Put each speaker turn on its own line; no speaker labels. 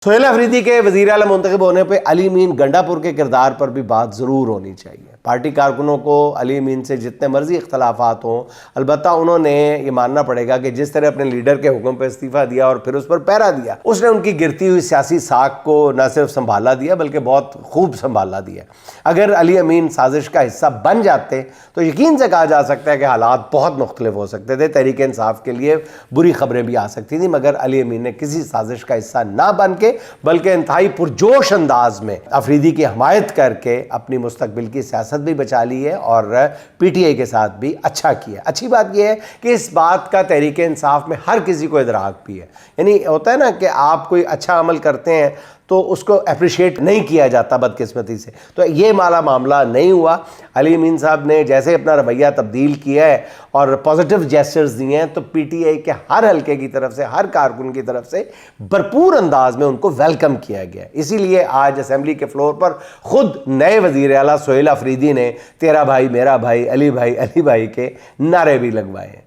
सोहेल अफरीदी के वज़ीर आला मुंतखब होने पर अली अमीन गंडापुर के किरदार पर भी बात ज़रूर होनी चाहिए। पार्टी कारकुनों को अली अमीन से जितने मर्जी इख्तलाफात हों, अलबत्ता उन्होंने ये मानना पड़ेगा कि जिस तरह अपने लीडर के हुक्म पर इस्तीफ़ा दिया और फिर उस पर पैरा दिया, उसने उनकी गिरती हुई सियासी साख को न सिर्फ संभाला दिया बल्कि बहुत खूब संभाला दिया। अगर अली अमीन साजिश का हिस्सा बन जाते तो यकीन से कहा जा सकता है कि हालात बहुत मुख्तलिफ हो सकते थे, तहरीक इंसाफ के लिए बुरी खबरें भी आ सकती थी। मगर अली अमीन ने किसी साजिश का हिस्सा ना बन के बल्कि इंतहाई पुरजोश अंदाज में अफरीदी की हमायत करके अपनी मुस्तकबिल की सियासत भी बचा ली है और PTI के साथ भी अच्छा किया। अच्छी बात यह है कि इस बात का तहरीक इंसाफ में हर किसी को इदराक भी है। यानी होता है ना कि आप कोई अच्छा अमल करते हैं तो उसको अप्रिशिएट नहीं किया जाता बदकिस्मती से, तो ये मामला नहीं हुआ। अली अमीन साहब ने जैसे अपना रवैया तब्दील किया है और पॉजिटिव जेस्चर्स दिए हैं तो PTI के हर हल्के की तरफ से, हर कारकुन की तरफ से भरपूर अंदाज में उनको वेलकम किया गया। इसीलिए आज असेंबली के फ्लोर पर खुद नए वज़ीर आला सोहेल अफरीदी ने तेरा भाई मेरा भाई अली भाई के नारे भी लगवाए हैं।